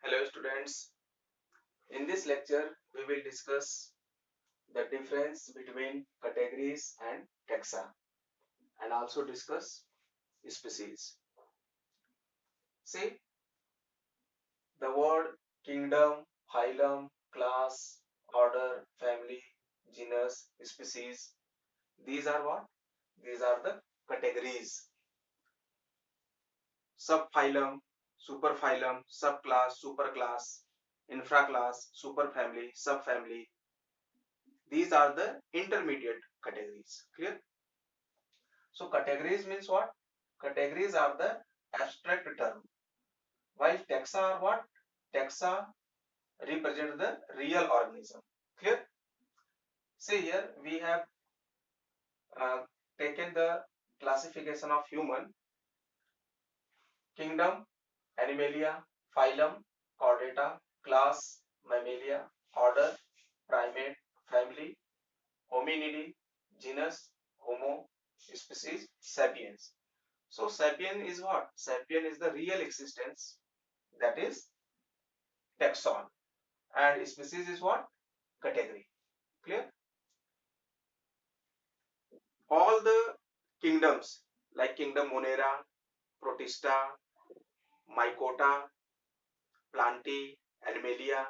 Hello students, in this lecture we will discuss the difference between categories and taxa and also discuss species. See, the word kingdom, phylum, class, order, family, genus, species, these are what? These are the categories. Subphylum, superphylum, subclass, superclass, infraclass, superfamily, subfamily. These are the intermediate categories. Clear? So categories means what? Categories are the abstract term, while taxa are what? Taxa represent the real organism. Clear? See here we have uh, taken the classification of human: kingdom, Animalia; phylum, Chordata; class, Mammalia; order, Primate; family, Hominidae; genus, Homo; species, Sapiens. So sapien is what? Sapien is the real existence, that is taxon, and species is what? Category. Clear? All the kingdoms like kingdom Monera, Protista, Mycota, Plantae, Animalia,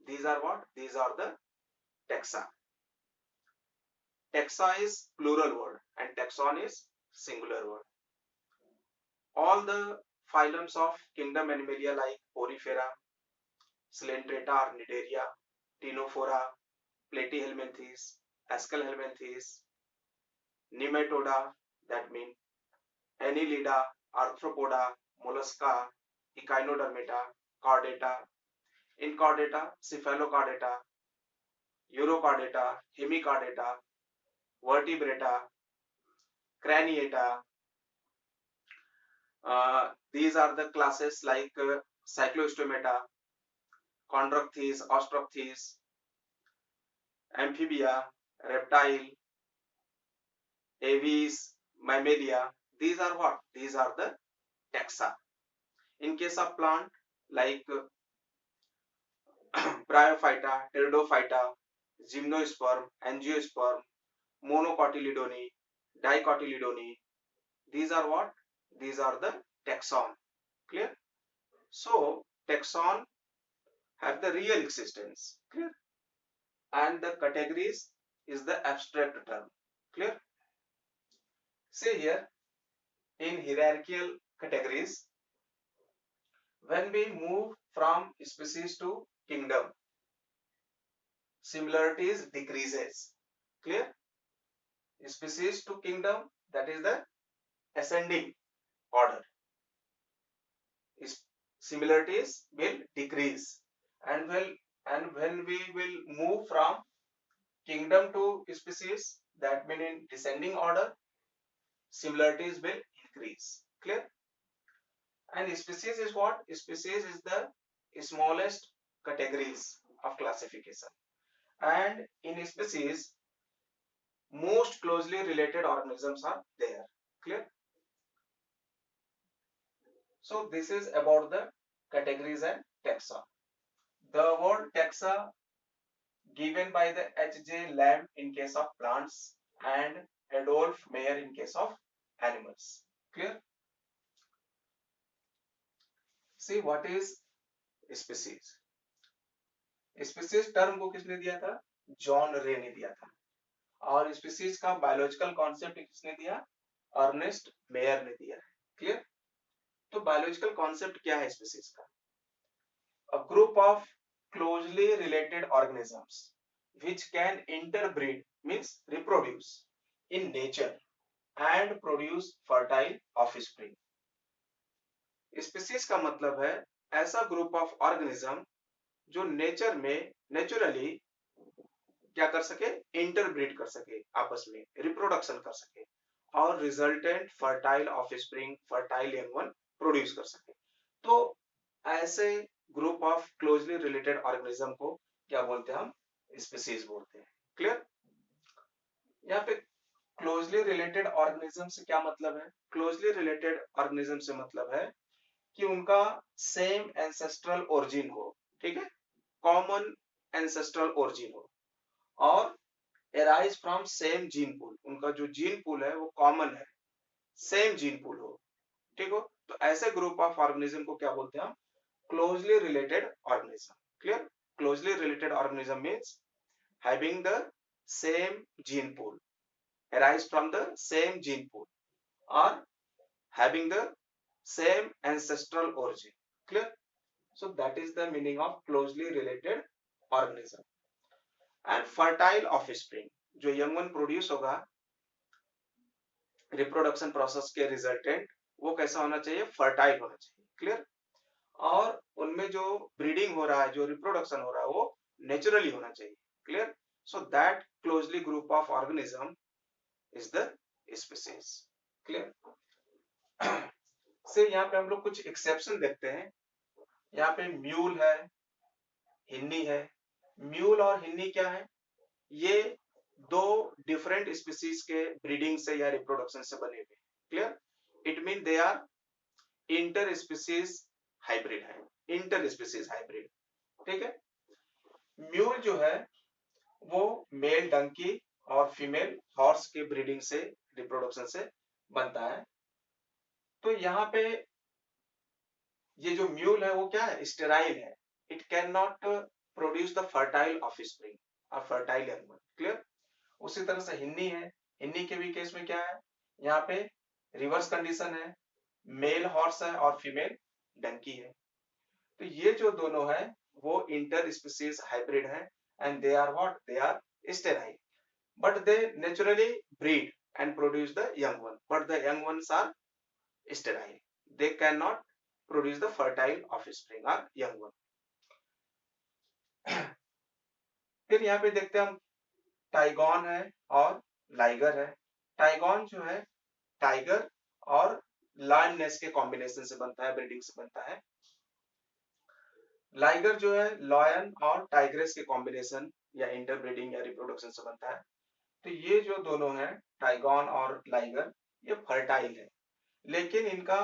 these are what? These are the taxa. Taxa is plural word and taxon is singular word. All the phylums of kingdom Animalia like Porifera, Coelenterata or Cnidaria, Ctenophora, Platyhelminthes, Aschelhelminthes, Nematoda, that means Annelida, Arthropoda, Mollusca, Echinodermata, Chordata, Inchordata, Cephalochordata, Urochordata, Hemichordata, Vertebrata, Craniata. These are the classes like Cyclostomata, Chondrocthes, Ostrocthes, Amphibia, Reptile, Aves, Mammalia. These are what? These are the taxa. In case of plant like Bryophyta, Pteridophyta, Gymnosperm, Angiosperm, Monocotyledone, Dicotyledone, these are what? These are the taxon. Clear? So taxon have the real existence. Clear? And the categories is the abstract term. Clear? See here, in hierarchical categories, when we move from species to kingdom, similarities decreases. Clear? Species to kingdom, that is the ascending order. Similarities will decrease, and when we will move from kingdom to species, that means in descending order, similarities will increase. Clear? And species is what? Species is the smallest categories of classification, and in species most closely related organisms are there. Clear? So this is about the categories and taxa. The word taxa given by the H.J. Lamb in case of plants and Adolf Meyer in case of animals. Clear? See what is species. Species term को किसने दिया था? John रे ने दिया था. और species का बायोलॉजिकल कॉन्सेप्ट किसने दिया? अर्नेस्ट मेयर ने दिया है. क्लियर? तो बायोलॉजिकल कॉन्सेप्ट क्या है स्पीसीज का? A group of closely related organisms which can interbreed, means reproduce in nature and produce fertile offspring. Species का मतलब है ऐसा ग्रुप ऑफ ऑर्गेनिज्म जो नेचर में नेचुरली क्या कर सके? इंटरब्रीड कर सके, आपस में रिप्रोडक्शन कर सके और resultant fertile offspring, fertile young one produce कर सके. तो ऐसे group of closely related organism को क्या बोलते हैं? हम स्पीसीज बोलते हैं. क्लियर? यहाँ पे क्लोजली रिलेटेड ऑर्गेनिज्म से क्या मतलब है? क्लोजली रिलेटेड ऑर्गेनिज्म से मतलब है कि उनका सेम एंसेस्ट्रल ओरिजिन हो, ठीक है, कॉमन एंसेस्ट्रल ओरिजिन हो, और arise from same gene pool, उनका जो जीन पूल है वो कॉमन है, सेम जीन पूल हो, ठीक हो, तो ऐसे ग्रुप ऑफ ऑर्गेनिज्म को क्या बोलते हैं हम? Closely related organism. Clear? Closely related organism means having the same gene pool, arise from the same gene pool, or having the same ancestral origin. Clear? So that is the meaning of closely related organism. And fertile offspring, जो young one produce होगा reproduction process के resultant, वो कैसा होना चाहिए? Fertile होना चाहिए। Clear? और उनमें जो ब्रीडिंग हो रहा है, जो रिप्रोडक्शन हो रहा है, वो नेचुरली होना चाहिए। Clear? So that closely group of organism is the species. Clear? से यहाँ पे हम लोग कुछ एक्सेप्शन देखते हैं। यहाँ पे म्यूल है, हिन्नी है। म्यूल और हिन्नी क्या है? ये दो डिफरेंट स्पीसीज के ब्रीडिंग से या रिप्रोडक्शन से बने हुए। Clear? It mean they are inter species hybrid है, इंटर स्पीसीज हाइब्रिड। ठीक है? म्यूल जो है वो मेल डंकी और फीमेल हॉर्स के ब्रीडिंग से, रिप्रोडक्शन से बनता है। तो यहाँ पे ये जो म्यूल है वो क्या है? स्टेराइल है। It can not produce the fertile offspring और फर्टाइल एनिमल। क्लियर? उसी तरह से हिन्नी है। हिन्नी के भी केस में क्या है? यहाँ पे रिवर्स कंडीशन है, मेल हॉर्स है और फीमेल डंकी है। तो ये जो दोनों है वो इंटर स्पीसीज हाइब्रिड है, and they are what? They are sterile, but they naturally breed and produce the young one, but the young ones are sterile. They cannot produce the fertile offspring or young one. फिर यहाँ पे देखते हैं हम, tigon है और liger है। Tigon जो है टाइगर और लायन नेस के कॉम्बिनेशन से बनता है, ब्रीडिंग से बनता है। लाइगर जो है लॉयन और टाइग्रेस के कॉम्बिनेशन या इंटरब्रीडिंग या रिप्रोडक्शन से बनता है। तो ये जो दोनों हैं, टाइगॉन और लाइगर, ये फर्टाइल है, लेकिन इनका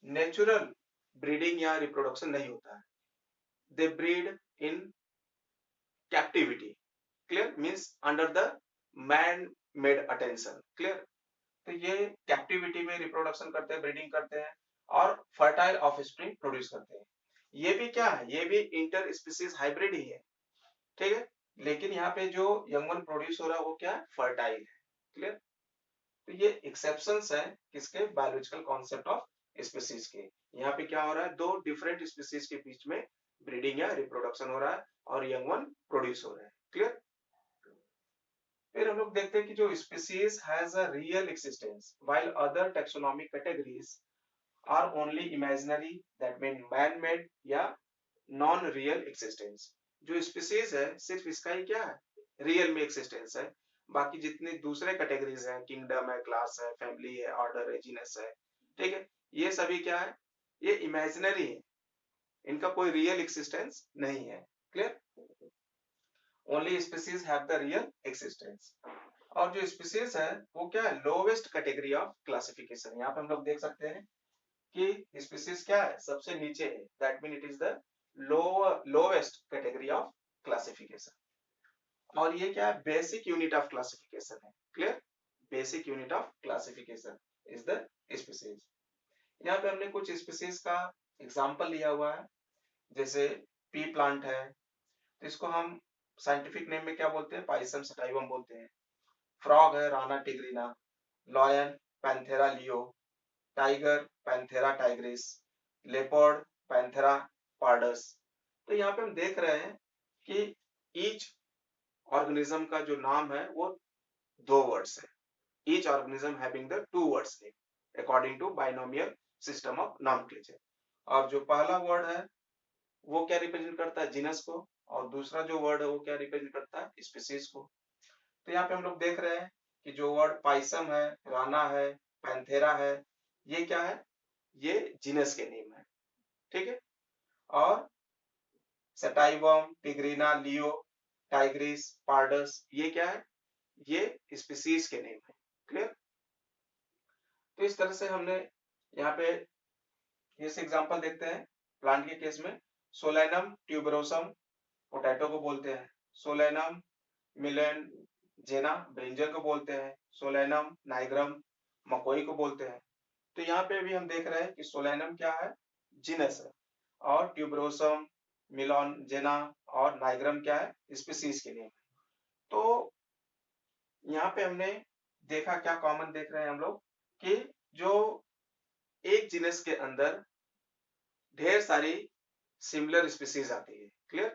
नेचुरल ब्रीडिंग या रिप्रोडक्शन नहीं होता है। They breed in captivity. Clear? Means under the man made attention. Clear? तो ये कैप्टिविटी में रिप्रोडक्शन करते हैं, ब्रीडिंग करते हैं और फर्टाइल ऑफस्प्रिंग प्रोड्यूस करते हैं। ये भी क्या है? ये भी इंटर स्पीसीज हाइब्रिड ही है। ठीक है? लेकिन यहाँ पे जो यंग वन प्रोड्यूस हो रहा है वो क्या है? फर्टाइल है। क्लियर? तो ये एक्सेप्शंस है किसके? बायोलॉजिकल कॉन्सेप्ट ऑफ स्पीसीज के। यहाँ पे क्या हो रहा है? दो डिफरेंट स्पीसीज के बीच में ब्रीडिंग या रिप्रोडक्शन हो रहा है और यंग वन प्रोड्यूस हो रहा है। क्लियर? फिर हम लोग देखते हैं कि जो species has a real existence while other taxonomic categories are only imaginary, that mean man made या नॉन रियल एक्सिस्टेंस। जो स्पीसीज है सिर्फ इसका ही क्या है? रियल में एक्सिस्टेंस है। बाकी जितने दूसरे कैटेगरीज हैं, किंगडम है, क्लास है, फैमिली है, ऑर्डर है, जीनस है, ठीक है, ये सभी क्या है? ये इमेजिनरी है, इनका कोई रियल एक्सिस्टेंस नहीं है। Clear? Only species have the real existence. और जो स्पीसीज है वो क्या है? Lowest category of classification. यहाँ पे हम लोग देख सकते हैं कि स्पीसीज क्या है? सबसे नीचे है, that mean it is the lowest category of classification. और ये क्या है? बेसिक यूनिट ऑफ क्लासिफिकेशन है। Clear? Basic unit of classification is the species. यहाँ पे हमने कुछ स्पीसीज का एग्जांपल लिया हुआ है, जैसे पी प्लांट है, तो इसको हम साइंटिफिक नेम में क्या बोलते हैं? पाइसम सटाइवम बोलते हैं। फ्रॉग है, Rana टिग्रिना। Lion, Panthera leo. Tiger, Panthera Tigris. Leopard, Panthera pardus. तो यहाँ पे हम देख रहे हैं कि ईच ऑर्गेनिज्म का जो नाम है वो दो वर्ड्स है। Each organism having the two words name according to binomial system of nomenclature. और जो पहला वर्ड है वो क्या रिप्रेजेंट करता है? जीनस को, और दूसरा जो वर्ड है वो क्या रिप्रेजेंट करता है? स्पीसीज को। तो यहाँ पे हम लोग देख रहे हैं कि जो वर्ड पाइसम है, राना है, पैंथेरा है, ये क्या है? ये जीनस के नेम है। ठीक है? और सेटाइवम, टिग्रिना, लियो, टाइग्रिस, पार्डस, ये क्या है? ये स्पीसीज के नेम है। क्लियर? तो इस तरह से हमने यहाँ पे इस एग्जांपल देखते हैं प्लांट के केस में। सोलेनम ट्यूबरोसम पोटैटो को बोलते हैं, सोलेनम मिलेनजेना ब्रिंजल को बोलते हैं, सोलेनम नाइग्रम मकोई को बोलते हैं। तो यहाँ पे भी हम देख रहे हैं कि सोलेनम क्या है, जीनस है, और ट्यूबरोसम मिलोनजेना और नाइग्रम क्या है, स्पीसीज के लिए। तो यहाँ पे हमने देखा, क्या कॉमन देख रहे हैं हम लोग, कि जो एक जीनस के अंदर ढेर सारी सिमिलर स्पीसीज आती है। क्लियर?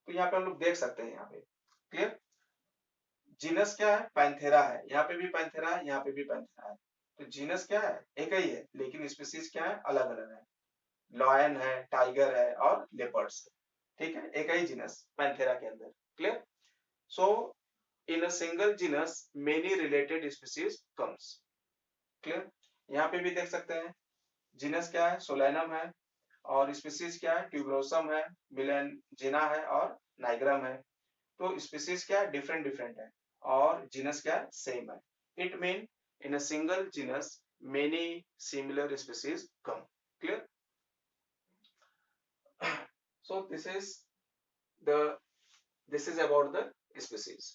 तो यहाँ पे हम लोग देख सकते हैं, यहाँ पे क्लियर, जीनस क्या है, पैंथेरा है, यहाँ पे भी पैंथेरा है, यहाँ पे भी पैंथेरा है। तो जीनस क्या है, एक ही है, लेकिन स्पीसीज क्या है, अलग अलग है। लॉयन है, टाइगर है और लेपर्ड्स है। ठीक है, एक ही जीनस पैंथेरा के अंदर। Clear? So in a single genus many related species comes. Clear? यहाँ पे भी देख सकते हैं, जीनस क्या है, सोलेनम है, और स्पीसीज क्या है, ट्यूबरोसम है, मिलेनजिना है और नाइग्रम है। तो स्पीसीज क्या है, डिफरेंट डिफरेंट है, और जीनस क्या है, सेम है। It mean in a single genus many similar species come. Clear? So this is the, this is about the species.